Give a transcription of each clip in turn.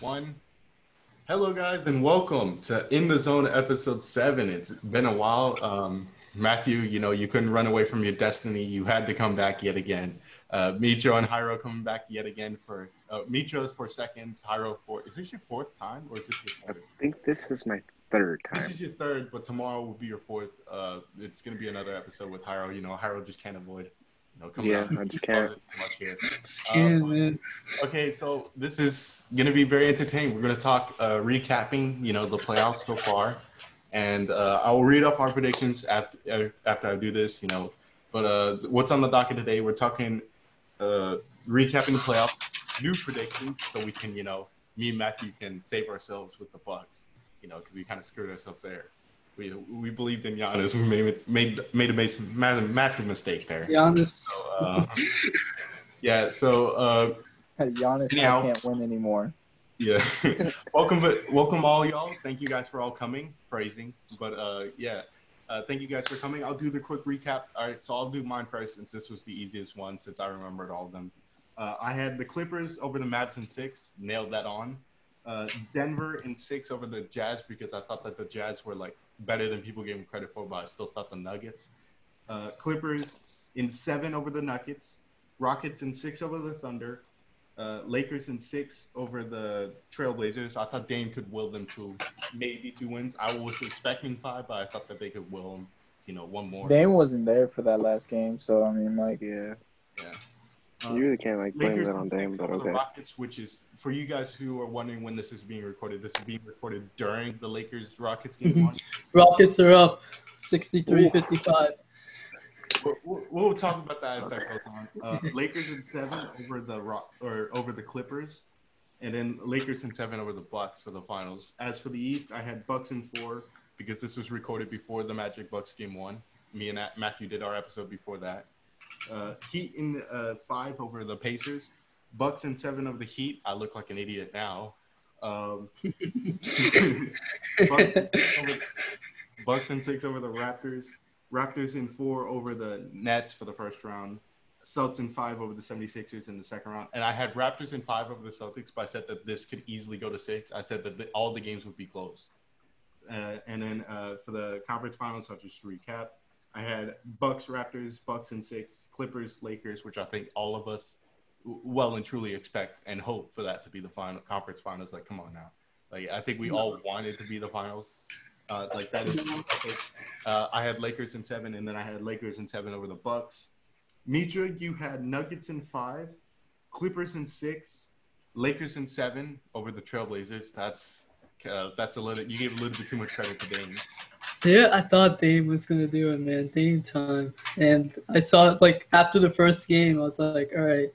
One. Hello, guys, and welcome to In the Zone episode 7. It's been a while. Matthew, you couldn't run away from your destiny. You had to come back yet again. Mitra and Jairo coming back yet again for Mitra's for seconds, Jairo for. Is this your fourth time or is this your I third? think this is my third This time. is your third, but tomorrow will be your fourth. It's gonna be another episode with Jairo. Jairo just can't avoid, coming Yeah, on. I just He loves can't. it too much here. Skin, But man. Okay, so this is going to be very entertaining. We're going to talk recapping, the playoffs so far, and I will read off our predictions after I do this, But what's on the docket today? We're talking recapping the playoffs, new predictions, so we can, me and Matthew can save ourselves with the Bucks, because we kind of screwed ourselves there. We believed in Giannis. We made a massive mistake there. Be honest. So, yeah. So Giannis, I anyhow. can't win anymore. Yeah. welcome all y'all. Thank you guys for all coming. Phrasing. But thank you guys for coming. I'll do the quick recap. All right, so I'll do mine first since this was the easiest one since I remembered all of them. I had the Clippers over the Mavs in 6, nailed that on. Denver in 6 over the Jazz because I thought that the Jazz were like better than people gave them credit for, but I still thought the Nuggets. Clippers in 7 over the Nuggets. Rockets in 6 over the Thunder. Lakers in 6 over the Trailblazers. I thought Dame could will them to maybe 2 wins. I was expecting 5, but I thought that they could will them, 1 more. Dame wasn't there for that last game, so I mean, Yeah. Yeah. You really can't blame Lakers that on in Dame, 6 but over the okay. Rockets, which is for you guys who are wondering when this is being recorded. This is being recorded during the Lakers Rockets game 1. Rockets are up 63-55. We'll talk about that as that goes on. Lakers in 7 over the Clippers, and then Lakers in 7 over the Bucks for the finals. As for the East, I had Bucks in 4 because this was recorded before the Magic Bucks game 1. Me and Matthew did our episode before that. Heat in 5 over the Pacers. Bucks in 7 over the Heat. I look like an idiot now. Bucks in 6 over the Raptors. Raptors in 4 over the Nets for the first round. Celtics in 5 over the 76ers in the second round. And I had Raptors in 5 over the Celtics, but I said that this could easily go to 6. I said that all the games would be close. And then for the conference finals, I'll just recap. I had Bucks, Raptors, Bucks in 6, Clippers, Lakers, which I think all of us well and truly expect and hope for that to be the final conference finals. Like, come on now. Like, I think we all wanted to be the finals. Like that is. I had Lakers in 7, and then I had Lakers in 7 over the Bucks. Mitra, you had Nuggets in 5, Clippers in 6, Lakers in 7 over the Trailblazers. That's a little. You gave a little bit too much credit to Dame. Yeah, I thought Dame was gonna do it, man. Dame time, and I saw it like after the first game. I was like, all right,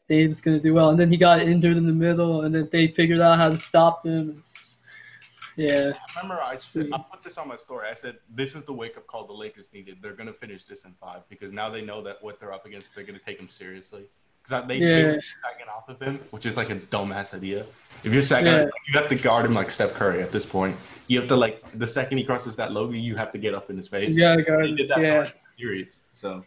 Dame's gonna do well, and then he got injured in the middle, and then they figured out how to stop him. Yeah. I remember I put this on my story. I said, this is the wake-up call the Lakers needed. They're going to finish this in 5 because now they know that what they're up against, they're going to take him seriously. Because they were sagging off of him, which is like a dumbass idea. If you're sagging, you have to guard him like Steph Curry at this point. You have to, the second he crosses that logo, you have to get up in his face. You gotta guard him. He did that series. So,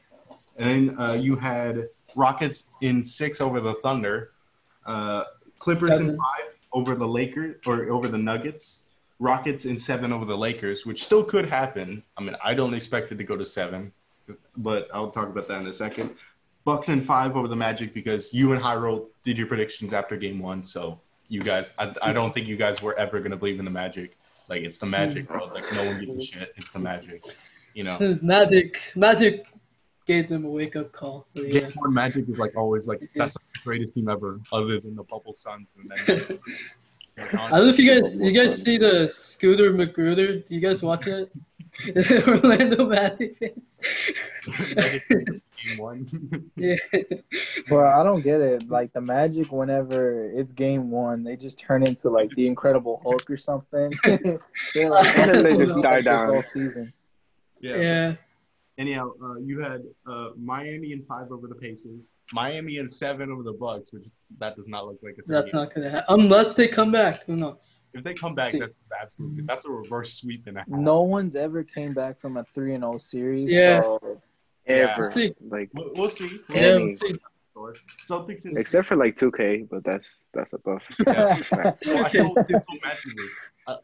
and then you had Rockets in 6 over the Thunder. Clippers 7. in 5 over the Lakers, or over the Nuggets. Rockets in 7 over the Lakers, which still could happen. I mean, I don't expect it to go to 7, but I'll talk about that in a second. Bucks in 5 over the Magic because you and Jairo did your predictions after game 1. So you guys, I don't think you guys were ever going to believe in the Magic. Like, it's the Magic, bro. Like, no one gives a shit. It's the Magic, Magic gave them a wake-up call. Game 1 Magic is like always like, that's like the greatest team ever, other than the Bubble Suns. And then I don't know if you guys see the Scooter McGruder. Do you guys watch it? Orlando Magic fans. Game 1. Yeah. Bro, I don't get it. Like the Magic, whenever it's game 1, they just turn into like the Incredible Hulk or something. They're like, They just die like this down all season. Yeah. Anyhow, you had Miami in 5 over the Pacers. Miami in 7 over the Bucks, which that does not look like a. That's not gonna happen unless they come back. Who knows? If they come back, that's a reverse sweep in that. No one's ever came back from a 3-0 series. Yeah. So ever. We'll see. Like We'll see. Yeah, we'll see. score. Celtics in Except for like 2K, but that's above. Yeah. Facts. Well, I Okay, told stupid. Matthew this.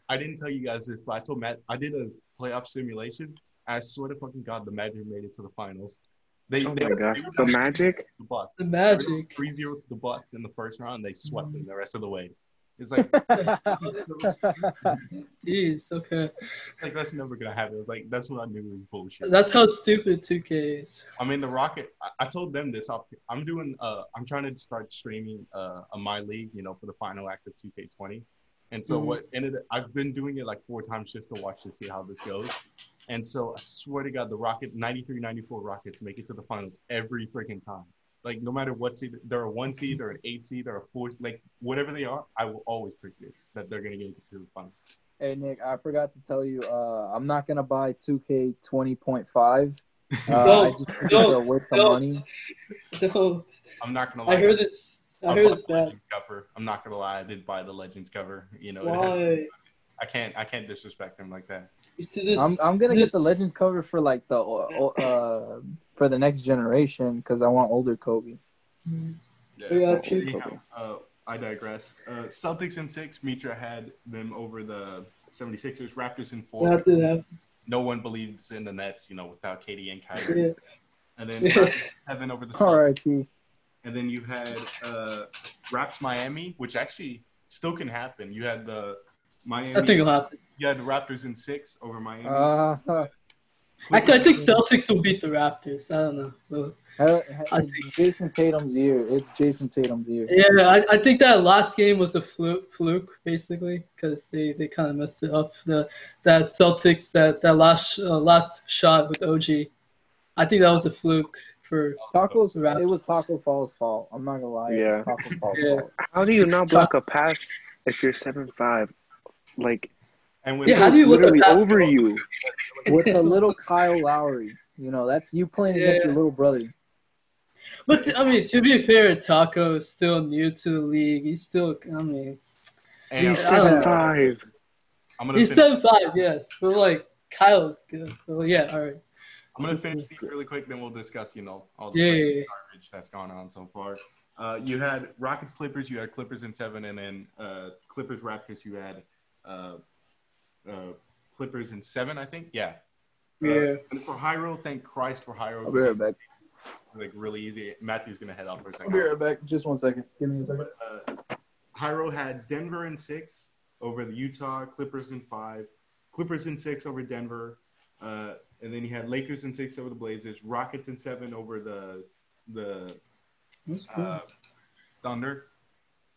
I didn't tell you guys this, but I told Matt I did a playoff simulation. I swear to fucking God, the Magic made it to the finals. Oh my gosh, the were down Magic. the Bucks. The They were down Magic. 3-0 to the Bucks in the first round. They swept them the rest of the way. It's like Jeez, okay. that's never gonna happen. It's like that's what I knew was bullshit. That's how stupid 2K is. I mean, the Rocket. I told them this. I'm doing. I'm trying to start streaming a my league. For the final act of 2K20. And so what ended? I've been doing it like 4 times just to watch to see how this goes. And so I swear to God, the Rocket 93-94 Rockets make it to the finals every freaking time. Like no matter what seed, they're a 1 seed, they're an 8 seed, they're a 4, like whatever they are, I will always predict that they're gonna get to the finals. Hey Nick, I forgot to tell you, I'm not gonna buy 2K 20.5. I just think it's a waste of money. Don't. I'm not gonna lie. I heard this. I heard it's bad. Legends cover. I'm not gonna lie. I did buy the Legends cover. Why? I can't disrespect them like that. I'm gonna get the Legends cover for like the for the next generation because I want older Kobe. Yeah. I digress. Celtics in 6. Mitra had them over the 76ers. Raptors in 4. That did happen. No one believes in the Nets, without KD and Kyrie. Yeah. And then Raptors 7 over the Celtics. R.I.P. And then you had Raps Miami, which actually still can happen. You had the Miami. I think it'll happen. You had the Raptors in 6 over Miami. Actually, I think Celtics will beat the Raptors. I don't know. Jason Tatum's year. It's Jason Tatum's year. Yeah, I think that last game was a fluke basically, because they kind of messed it up. That Celtics that last shot with OG, I think that was a fluke for Raptors. It was Taco Fall's fault. I'm not gonna lie. Yeah. It was Taco Fall's fault. How do you not block a pass if you're 7'5"? Like, and how do you look literally at over you with a little Kyle Lowry? That's you playing against your little brother. But I mean, to be fair, Taco is still new to the league. He's still, he's 7'5". He's 7'5", yes, but like Kyle's good. So yeah, all right. I'm gonna finish these really quick, then we'll discuss, all the garbage that's gone on so far. You had Rockets Clippers, you had Clippers in 7, and then Clippers Raptors, you had Clippers in 7, I think. Yeah. And for Jairo, thank Christ for Jairo. I'll be right back. Like really easy. Matthew's gonna head out for a second. I'll be right back. Just 1 second. Give me a second. Jairo had Denver in 6 over the Utah, Clippers in 5, Clippers in 6 over Denver, and then he had Lakers in 6 over the Blazers, Rockets in 7 over the Thunder.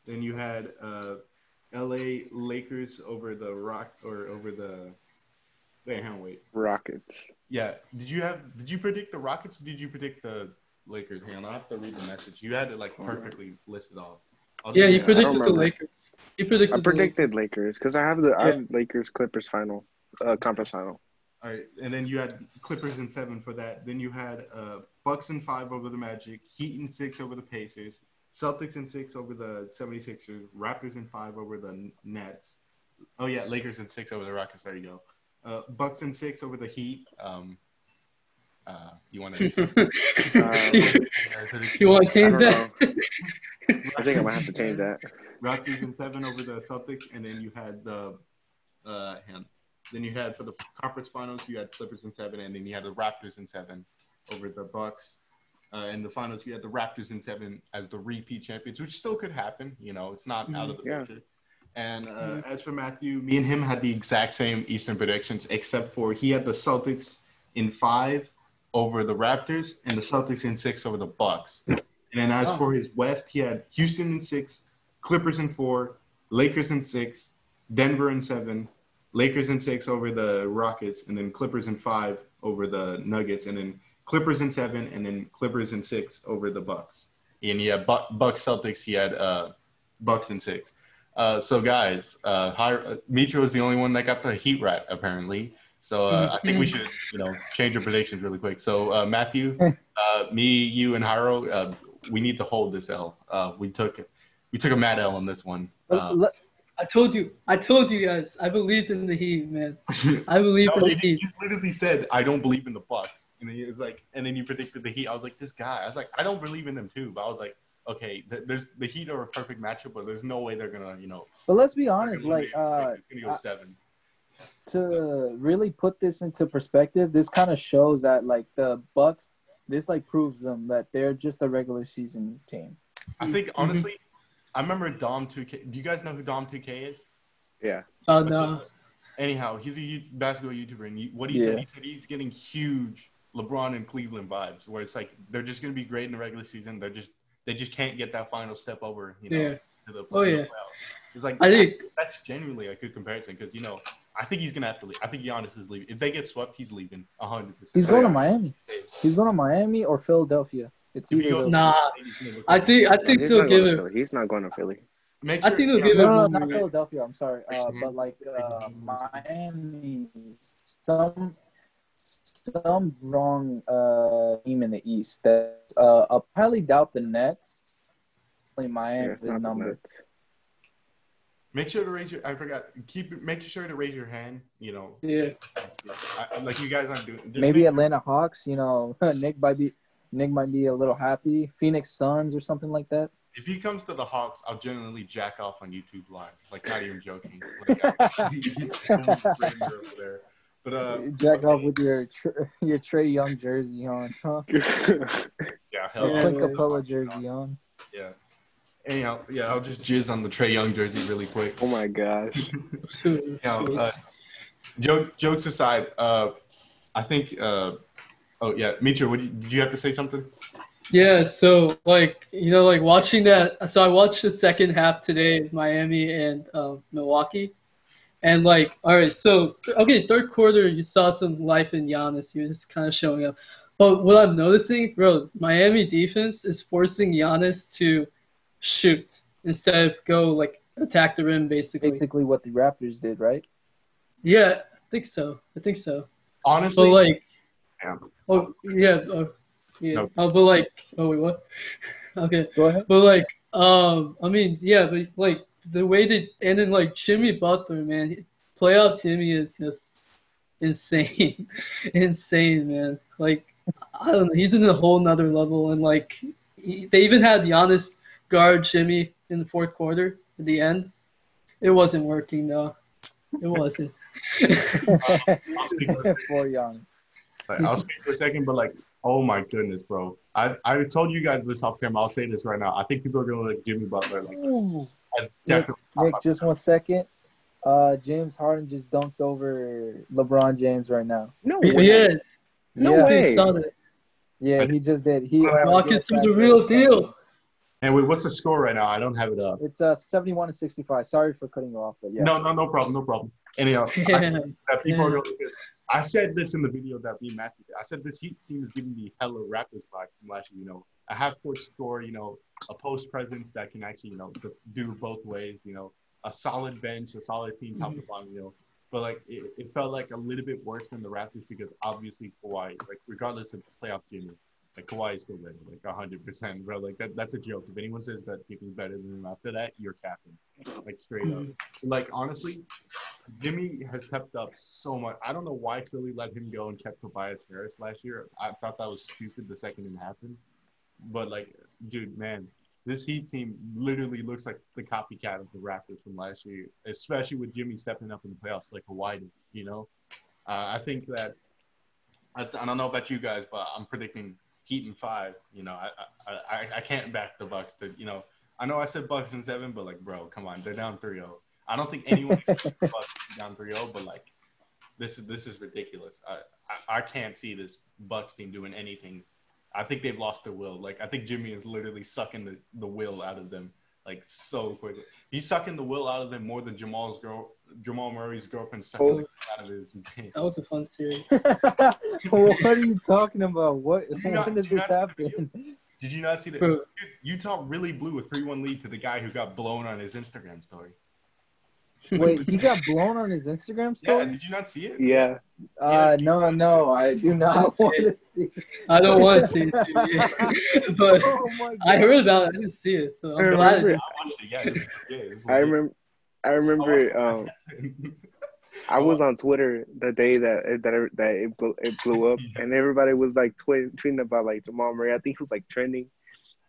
Then you had LA Lakers over the Rockets. Yeah. Did you predict the Rockets or did you predict the Lakers? Hang on, I have to read the message. You had it like perfectly listed off. You predicted the Lakers. I predicted Lakers because I have Lakers Clippers final, conference final. All right, and then you had Clippers in 7 for that. Then you had Bucks in 5 over the Magic, Heat in 6 over the Pacers, Celtics in 6 over the 76ers, Raptors in 5 over the Nets. Oh yeah, Lakers in 6 over the Rockets. There you go. Bucks in 6 over the Heat. You want to? You want to change that? I think I might have to change that. Raptors in 7 over the Celtics, and then you had then you had for the conference finals, you had Clippers in 7, and then you had the Raptors in 7 over the Bucks. In the finals, you had the Raptors in 7 as the repeat champions, which still could happen. It's not out of the picture. And as for Matthew, me and him had the exact same Eastern predictions, except for he had the Celtics in 5 over the Raptors and the Celtics in 6 over the Bucks. And then as for his West, he had Houston in 6, Clippers in 4, Lakers in 6, Denver in 7, Lakers in 6 over the Rockets, and then Clippers in 5 over the Nuggets, and then Clippers in 7, and then Clippers in 6 over the Bucks. And he had Bucks Celtics. He had Bucks in 6. So guys, Mitra was the only one that got the Heat rat apparently. So I think we should, change our predictions really quick. So Matthew, me, you, and Jairo, we need to hold this L. We took a mad L on this one. I told you guys. I believed in the Heat, man. I believed in No, the Heat. you literally said I don't believe in the Bucks, and then it was like, and then you predicted the Heat. I was like, this guy. I was like, I don't believe in them too, but I was like, okay, there's the Heat are a perfect matchup, but there's no way they're gonna, But let's be they're honest, gonna win like, game six. It's gonna go 7. to really put this into perspective, this kind of shows that like the Bucks, this like proves them that they're just a regular season team. I think honestly, I remember Dom 2K. Do you guys know who Dom 2K is? Yeah. Oh no. Anyhow, he's a basketball YouTuber, and what he said he's getting huge LeBron and Cleveland vibes, where it's like they're just gonna be great in the regular season. They just can't get that final step over, to the playoffs. It's like I think that's genuinely a good comparison because I think he's gonna have to leave. I think Giannis is leaving. If they get swept, he's leaving 100%. He's going to Miami. He's going to Miami or Philadelphia. It's either those. Nah, I think they'll give it. He's not going to Philly. Make sure, I think they'll give it. No, one not more. Philadelphia. I'm sorry, but like Miami, some wrong team in the East. That I highly doubt the Nets. Miami is the number. Make sure to raise your. I forgot. Make sure to raise your hand. Yeah. Like you guys aren't doing. Maybe Atlanta Hawks. Nick might be a little happy. Phoenix Suns or something like that. If he comes to the Hawks, I'll genuinely jack off on YouTube Live. Like, not even joking. Like, over there. But jack off with your Trae Young jersey on, huh? Yeah, hell yeah. Clint Capella jersey on. Yeah. Anyhow, I'll just jizz on the Trae Young jersey really quick. Oh my gosh. Jokes aside, I think. Mitra, did you have to say something? Yeah, so like watching that. So I watched the second half today, Miami and Milwaukee, and like, all right, so okay, third quarter you saw some life in Giannis. He was kind of showing up, but what I'm noticing, bro, Miami defense is forcing Giannis to shoot instead of go like attack the rim, basically. Basically, what the Raptors did, right? Yeah, I think so. Honestly, but like, yeah. Oh yeah. Yeah. No. But like, wait, what? Okay. Go ahead. But like, I mean, yeah, but like the way and then like Jimmy Butler, man, playoff Jimmy is just insane, insane, man. Like, I don't know, he's in a whole nother level, and like, they even had Giannis guard Jimmy in the fourth quarter at the end. It wasn't working though. It wasn't. For Giannis. I'll speak for a second, but like, oh my goodness, bro! I told you guys this off camera. I'll say this right now. I think people are gonna like Jimmy Butler as definitely. Nick, just 1 second. James Harden just dunked over LeBron James right now. No way. Yeah. No way. Saw that. Yeah, he just did. Rockets are the real deal. And wait, what's the score right now? I don't have it up. It's 71-65. Sorry for cutting you off, but yeah. No problem. Anyhow, Yeah. that people are really good. I said this in the video that me and Matthew did. I said this Heat team is giving me hella Raptors vibe from last year. A half-court score, a post presence that can actually, do both ways. A solid bench, a solid team top to bottom. But like it felt like a little bit worse than the Raptors because obviously Kawhi, like regardless of playoff Jimmy, like Kawhi is still there, like 100%, bro. Like that's a joke. If anyone says that Jimmy's better than him after that, you're capping, like straight up. Like honestly, Jimmy has stepped up so much. I don't know why Philly let him go and kept Tobias Harris last year. I thought that was stupid the second it happened. But like, dude, man, this Heat team literally looks like the copycat of the Raptors from last year, especially with Jimmy stepping up in the playoffs like Kawhi did. I think that I don't know about you guys, but I'm predicting Heat in 5. I can't back the Bucks to. I know I said Bucks in 7, but like, bro, come on, they're down 3-0. I don't think anyone expects the Bucks to be down 3-0, but like, this is ridiculous. I can't see this Bucks team doing anything. I think they've lost their will. Like, I think Jimmy is literally sucking the will out of them, like, so quickly. He's sucking the will out of them more than Jamal Murray's girlfriend sucking the out of his man. That was a fun series. What are you talking about? When did this happen? Did you not see that? Dude, Utah really blew a 3-1 lead to the guy who got blown on his Instagram story. Wait, he got blown on his Instagram story? Yeah, did you not see it? Yeah. No, I do not want to see it. I don't want to see it, but I heard about it. I didn't see it, so I'm glad. I watched it. Yeah, it was I remember. I remember I was on Twitter the day that it blew up, Yeah. and everybody was like tweeting about like Jamal Murray. I think he was like trending,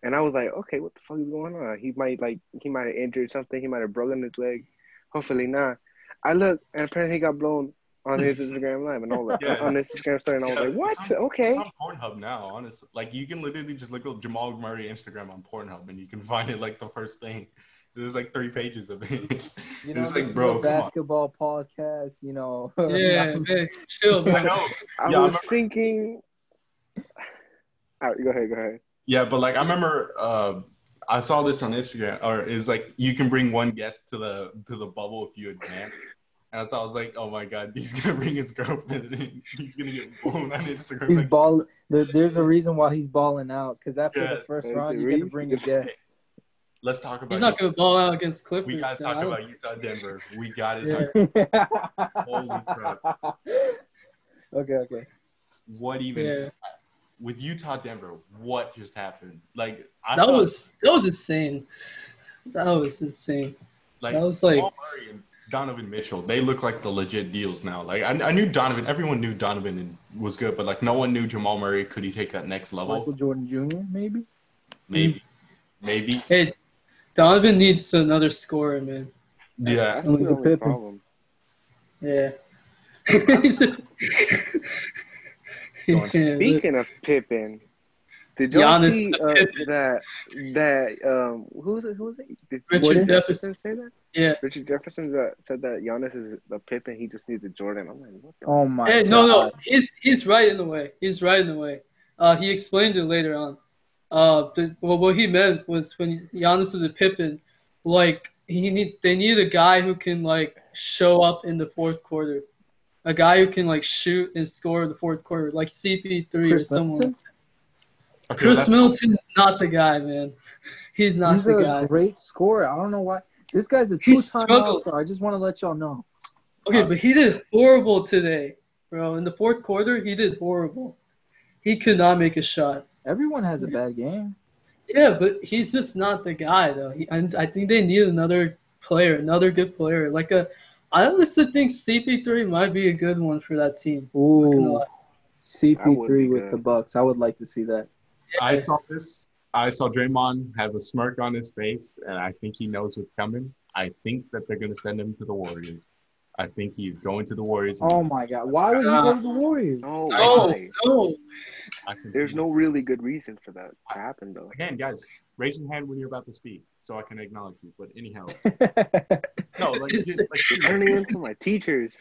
and I was like, okay, what the fuck is going on? He might have injured something. He might have broken his leg. Hopefully not. I look, and apparently he got blown on his Instagram live, and I was like, Yeah, on his Instagram story, and I was yeah, like, what? it's Okay. on Pornhub now, honestly. Like you can literally just look up Jamal Murray Instagram on Pornhub and you can find it like the first thing. There's like 3 pages of it. You know, It's this like, is a bro, come on. basketball podcast. You know, Yeah, man, chill, I bro. know. I Yeah, I was remember. thinking. All right, go ahead. Go ahead. Yeah, but like I remember, I saw this on Instagram, or is like you can bring one guest to the bubble if you advance. And so I was like, oh my god, he's gonna bring his girlfriend in. He's gonna get blown on Instagram. he's Like, ball. There's a reason why he's balling out. Because after yeah, the first Is round, it you get to Reese? bring a guest. let's talk He's about not gonna ball out against we Clippers. gotta so talk I don't- about Utah Denver. We gotta Yeah. talk. Holy crap. Okay. What even Yeah. just happened? With Utah Denver? What just happened? Like I That thought, was insane. That was insane. like that was like- Jamal Murray and Donovan Mitchell, they look like the legit deals now. Like I knew Donovan, everyone knew Donovan was good, but like no one knew Jamal Murray. Could he take that next level? Michael Jordan Jr. Maybe. Maybe. Hey, Donovan needs another scorer, man. Yeah. That's He's the a only Pippen. problem. Yeah. Go on. Speaking of Pippen, did y'all Giannis see to Pippen. that who was it? Did Richard Jefferson say that? Yeah. Richard Jefferson said that Giannis is the Pippen. He just needs a Jordan. I'm like, what the? Oh my Hey, god. no. He's right in the way. He's right in the way. He explained it later on. What he meant was when Giannis is a Pippen, like they need a guy who can like show up in the fourth quarter, a guy who can like shoot and score in the fourth quarter, like CP3 or Chris someone. Middleton? Okay, Chris that's- Middleton is not the guy, man. He's not He's the a guy. great scorer. I don't know why. This guy's a He's two-time struggled. All-Star. I just want to let y'all know. Okay, but he did horrible today, bro. In the fourth quarter, he did horrible. He could not make a shot. Everyone has a bad game. Yeah, but he's just not the guy, though. I think they need another player, another good player. I honestly think CP3 might be a good one for that team. Not gonna Ooh, lie. That would CP3 be with good. the Bucks. I would like to see that. I saw this. I saw Draymond have a smirk on his face, and I think he knows what's coming. I think that they're going to send him to the Warriors. I think he's going to the Warriors. Oh my god. Why would he go to the Warriors? No, No, why? no. I can There's see no really good reason for that to happen, though. Again, guys, raise your hand when you're about to speak, so I can acknowledge you. But anyhow, no, like You're turning into my teachers.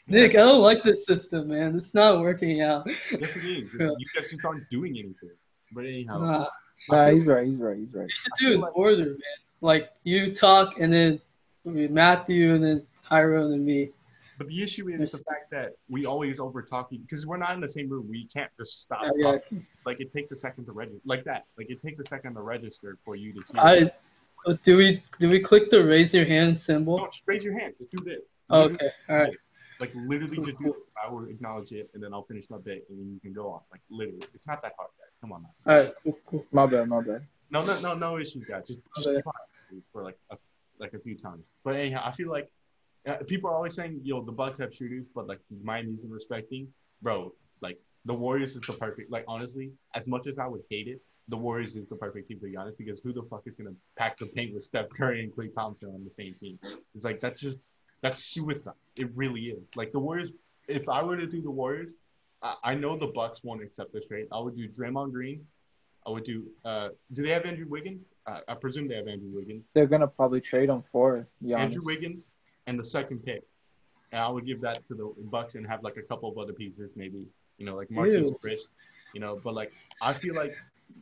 Nick, I don't like this system, man. It's not working out. yes, it is. Yeah. You guys just aren't doing anything. But anyhow, Nah, Nah, he's right. you should do it in order, man. Like you talk, and then Matthew, and then Jairo, and then me. but the issue is the fact that we always over talking because we're not in the same room. We can't just stop Yeah. talking. Like it takes a second to register, like that. Like it takes a second to register for you to hear. Do we click the raise your hand symbol? No, just raise your hand. Just do this. Okay, all right. Like literally just do this. I will acknowledge it, and then I'll finish my bit, and then you can go on. Like literally, it's not that hard, guys. Come on, man. All right, cool. My bad. No issues, guys. Just Okay. try for like a few times. But anyhow, I feel like people are always saying, "Yo, the Bucks have shooters," but like Miami's in respecting, bro. Like the Warriors is the perfect. Like honestly, as much as I would hate it, the Warriors is the perfect team to be honest. Because who the fuck is gonna pack the paint with Steph Curry and Klay Thompson on the same team? It's like that's suicide. It really is. Like the Warriors. If I were to do the Warriors, I know the Bucks won't accept this trade. I would do Draymond Green. I would do. Do they have Andrew Wiggins? I presume they have Andrew Wiggins. They're gonna probably trade him for Giannis. Andrew Wiggins and the second pick. And I would give that to the Bucks and have like a couple of other pieces, maybe like Marcus Ew. Rich, But like I feel like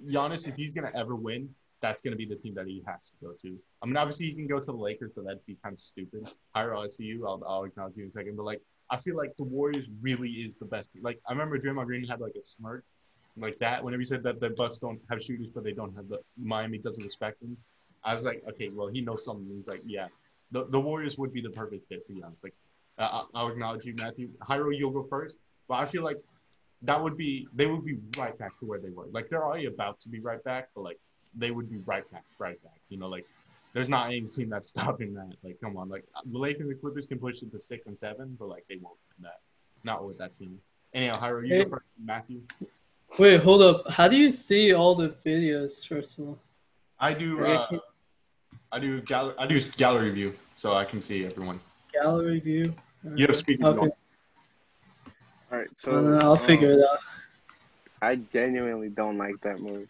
Giannis, if he's gonna ever win, that's gonna be the team that he has to go to. I mean, obviously he can go to the Lakers, but that'd be kind of stupid. Jairo, I see you. I'll acknowledge you in a second. But like I feel like the Warriors really is the best. Like I remember Draymond Green had like a smirk like that whenever he said that the Bucks don't have shooters, but they don't have Miami doesn't respect them. I was like, okay, well he knows something. He's like, yeah, the Warriors would be the perfect fit to be honest. Like I'll acknowledge you, Matthew. Jairo, you'll go first. But I feel like they would be right back to where they were. Like they're already about to be right back, but like they would be right back. Like There's not any team that's stopping that. Like, come on. Like, the Lakers and Clippers can push it to 6 and 7, but like they won't win that. Not with that team. Anyhow, Jairo, you Hey, go first. Matthew. wait, hold up. How do you see all the videos, first of all? I do. Like, I can't I do gallery view, so I can see everyone. gallery view. You have speakers Okay. on. All right, I so don't know, I'll figure it out. I genuinely don't like that move,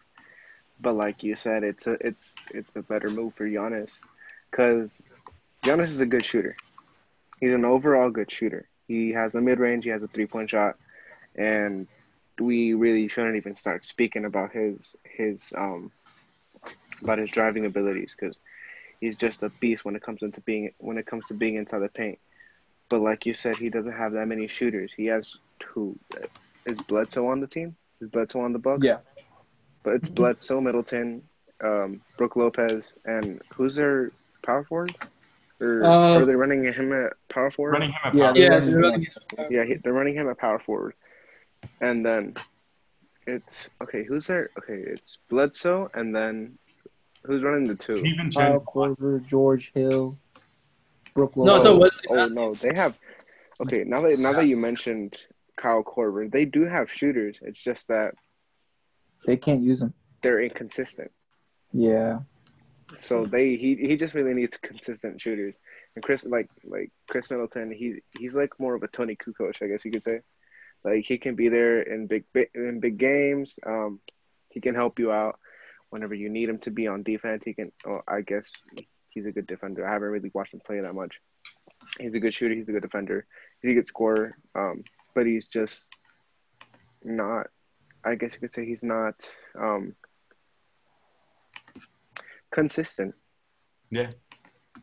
but like you said, it's a better move for Giannis, because Giannis is a good shooter. He's an overall good shooter. He has a mid range. He has a 3-point shot, and we really shouldn't even start speaking about his driving abilities, because he's just a beast when it comes to being inside the paint. But like you said, he doesn't have that many shooters. He has two. Is Bledsoe on the team? Is Bledsoe on the Bucks? Yeah. But it's Bledsoe, Middleton, Brook Lopez, and who's their power forward? Or are they running him at power forward? Running him at Yeah, power. they're Yeah, running they're him. running it. Yeah, they're running him at power forward. And then it's okay. Who's there? Okay, it's Bledsoe, and then who's running the two? Even Kyle Jen. Korver, George Hill, Brook No, I Lopez. thought Wesley Oh Matthews. no, they have. Okay, now that you mentioned Kyle Korver, they do have shooters. It's just that They can't use him. they're inconsistent. Yeah. So he just really needs consistent shooters. And Chris Chris Middleton, he's like more of a Tony Kukoc, I guess you could say. Like he can be there in big games. He can help you out whenever you need him to be on defense. He can. Oh, I guess he's a good defender. I haven't really watched him play that much. He's a good shooter. He's a good defender. He's a good scorer. But he's just not. I guess you could say he's not consistent. Yeah.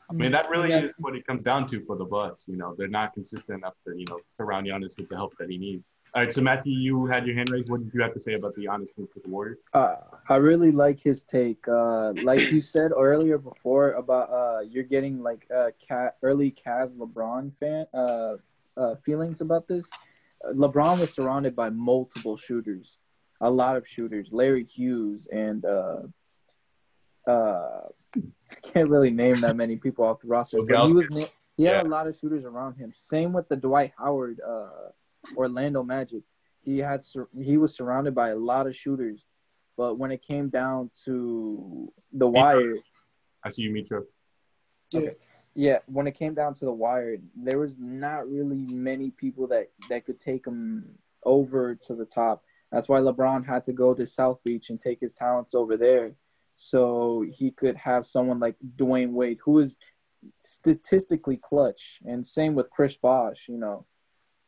I mean, that really Yeah. is what it comes down to for the Bucks. You know, they're not consistent enough to, surround Giannis with the help that he needs. All right, so Matthew, you had your hand raised. What did you have to say about the Giannis move to the Warriors? I really like his take. Like you said earlier before about you're getting like early Cavs LeBron fan feelings about this. LeBron was surrounded by multiple shooters, a lot of shooters. Larry Hughes and I can't really name that many people off the roster, but he had a lot of shooters around him. Same with the Dwight Howard Orlando Magic. He was surrounded by a lot of shooters, but when it came down to the wire, I see you, Mitra. okay, yeah, when it came down to the wire, there was not really many people that could take him over to the top. That's why LeBron had to go to South Beach and take his talents over there, so he could have someone like Dwayne Wade, who is statistically clutch, and same with Chris Bosh,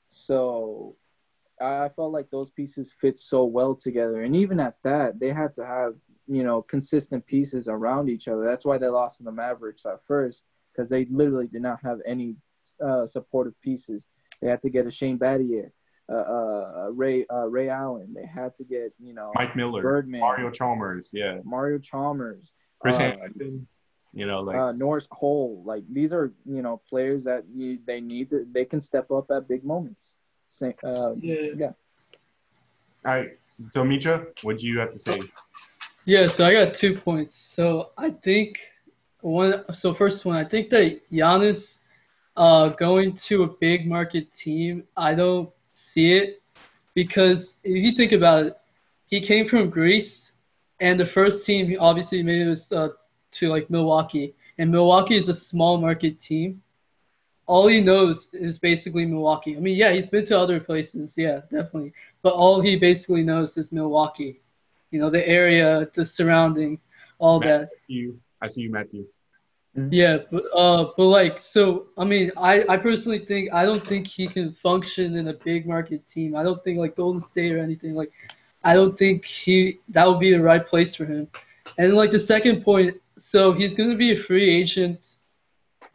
So I felt like those pieces fit so well together. And even at that, they had to have, consistent pieces around each other. That's why they lost to the Mavericks at first, because they literally did not have any supportive pieces. They had to get a Shane Battier, Ray Allen. They had to get, Mike Miller, Birdman, Mario Chalmers, Chris Anderson, Norris Cole. Like these are, players that they can step up at big moments. Yeah. All right. So, Mitra, what do you have to say? Yeah, so I got 2 points. So I think first one, I think that Giannis going to a big market team, I don't see it, because if you think about it, he came from Greece, and the first team he obviously made was to like Milwaukee, and Milwaukee is a small market team. All he knows is basically Milwaukee. I mean, yeah, he's been to other places, yeah, definitely, but all he basically knows is Milwaukee. The area, the surrounding, all that. I see you, Matthew. Yeah, but like, so I mean, I personally think I don't think he can function in a big market team. I don't think like Golden State or anything. Like, I don't think that would be the right place for him. And like the second point, so he's gonna be a free agent.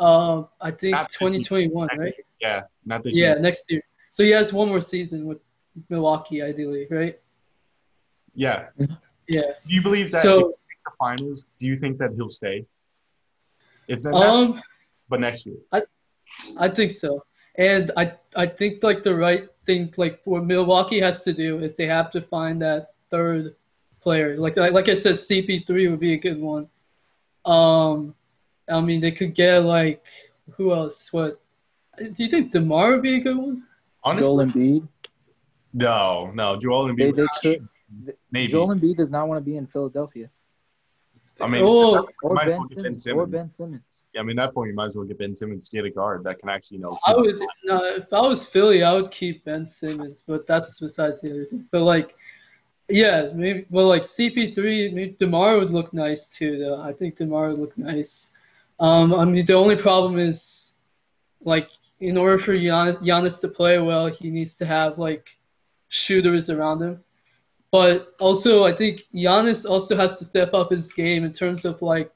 I think 2021, right? Yeah, not this year. Yeah, next year. So he has one more season with Milwaukee, ideally, right? Yeah. Yeah. Do you believe that if they make the finals, do you think that he'll stay? If they're not, but next year. I think so. And I think like the right thing like what Milwaukee has to do is they have to find that third player. Like I said, CP3 would be a good one. I mean, they could get like who else? What do you think? DeMar would be a good one? Joel Honestly, Embiid. no. Joel They Embiid they would could. maybe. Joel Embiid does not want to be in Philadelphia I mean, Oh, you or might as Ben well get Ben Simmons or Simmons. Ben Simmons. Yeah, I mean, at that point, you might as well get Ben Simmons to get a guard that can actually, I keep. would no. If I was Philly, I would keep Ben Simmons, but that's besides the other thing. But like, yeah, maybe. Well, like CP3, maybe DeMar would look nice too. Though I think DeMar would look nice. I mean, the only problem is like in order for Giannis to play well, he needs to have like shooters around him. But also, I think Giannis also has to step up his game in terms of like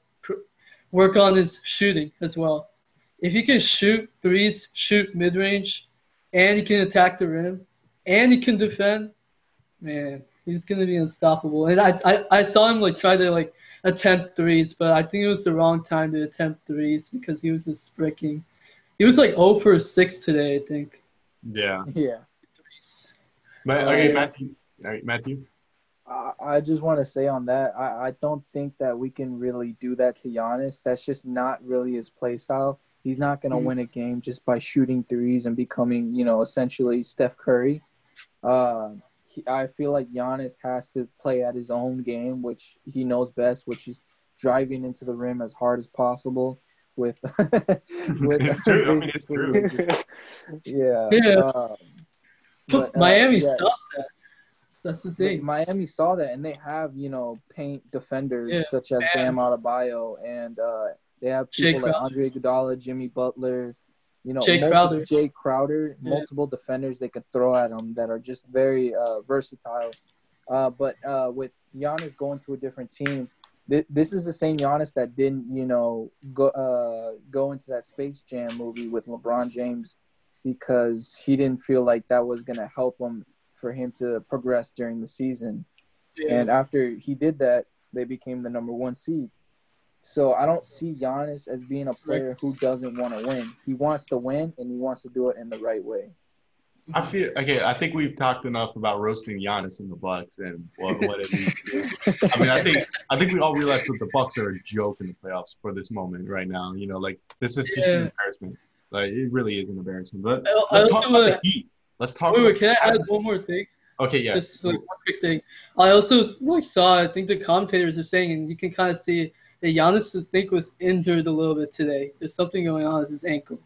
work on his shooting as well. If he can shoot threes, shoot mid range, and he can attack the rim, and he can defend, man, he's gonna be unstoppable. And I saw him like try to like attempt threes, but I think it was the wrong time to attempt threes because he was just bricking. He was like 0 for 6 today, I think. Yeah. Yeah. Threes. But okay, Yeah. Matthew. All right, Matthew. I just want to say on that, I don't think that we can really do that to Giannis. That's just not really his play style. He's not going to win a game just by shooting threes and becoming, essentially Steph Curry. I feel like Giannis has to play at his own game, which he knows best, which is driving into the rim as hard as possible with It's true. I mean, it's true. yeah. Yeah. But Miami yeah. stopped that. That's the thing. Miami saw that, and they have, paint defenders such as Bam Adebayo, and they have people like Andre Iguodala, Jimmy Butler, Jay Crowder, multiple defenders they could throw at them that are just very versatile. But with Giannis going to a different team, this is the same Giannis that didn't, go into that Space Jam movie with LeBron James because he didn't feel like that was going to help him for him to progress during the season. Yeah. And after he did that, they became the number 1 seed. So I don't see Giannis as being a player who doesn't want to win. He wants to win, and he wants to do it in the right way. I think we've talked enough about roasting Giannis in the Bucks and what it means to do. I mean, I think we all realize that the Bucks are a joke in the playoffs for this moment right now. Like this is just an embarrassment. Like it really is an embarrassment. But let's talk about the Heat. Let's talk. Wait, can I add one more thing? Okay, yeah. Just like one quick thing. I also saw. I think the commentators are saying, and you can kind of see that Giannis, I think, was injured a little bit today. There's something going on with his ankle,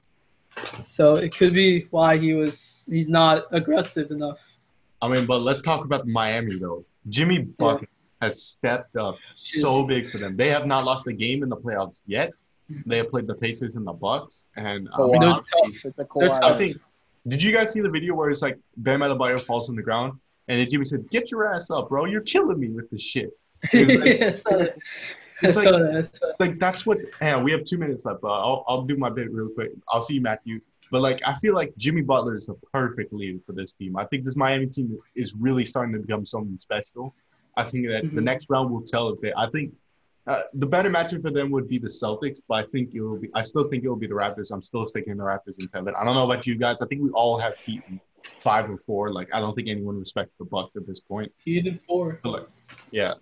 so it could be why he's not aggressive enough. I mean, but let's talk about Miami though. Jimmy Buckets has stepped up so big for them. They have not lost a game in the playoffs yet. They have played the Pacers and the Bucks, and I think. Did you guys see the video where it's like Bam Adebayo falls on the ground and then Jimmy said, "Get your ass up, bro! You're killing me with this shit." It's like that's what. And we have 2 minutes left, but I'll do my bit real quick. I'll see you, Matthew. But like I feel like Jimmy Butler is the perfect leader for this team. I think this Miami team is really starting to become something special. I think that the next round will tell if they. I think. The better matchup for them would be the Celtics, but I still think it will be the Raptors. I'm still sticking the Raptors in 7. I don't know about you guys. I think we all have Heat in 5 or 4. Like, I don't think anyone respects the Bucks at this point. Heat in 4. But, like, yeah,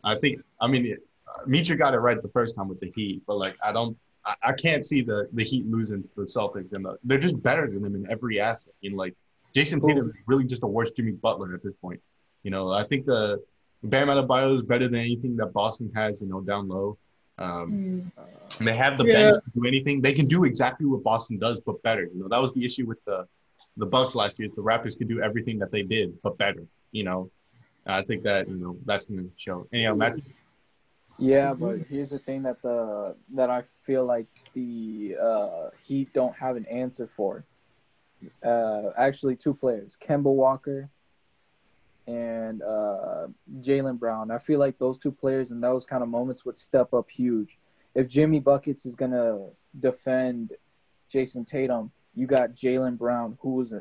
Mitra got it right the first time with the Heat, but like, I can't see the Heat losing to the Celtics, and they're just better than them in every asset. Like, Jason Tatum is really just a worse Jimmy Butler at this point. I think the Bam Adebayo is better than anything that Boston has, down low. And they have the bench to do anything. They can do exactly what Boston does, but better. That was the issue with the Bucks last year. The Raptors could do everything that they did, but better. I think that that's going to show. Anyhow, Matthew. Yeah, but here's the thing that I feel like the Heat don't have an answer for. Actually, 2 players, Kemba Walker and Jaylen Brown. I feel like those 2 players in those kind of moments would step up huge. If Jimmy Buckets is going to defend Jason Tatum, you got Jaylen Brown, who is,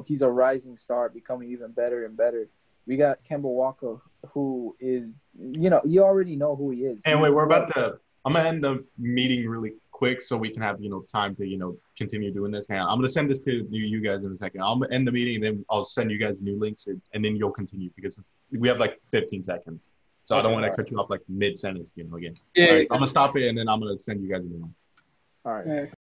he's a rising star, becoming even better and better. We got Kemba Walker, who is, you already know who he is. Anyway, I'm going to end the meeting really quick so we can have, time to, continue doing this. I'm going to send this to you guys in a second. I'll end the meeting, and then I'll send you guys new links, and then you'll continue because we have like 15 seconds. So I don't want to cut you off like mid-sentence, again. Yeah. Right, I'm going to stop it, and then I'm going to send you guys a new one. All right. All right.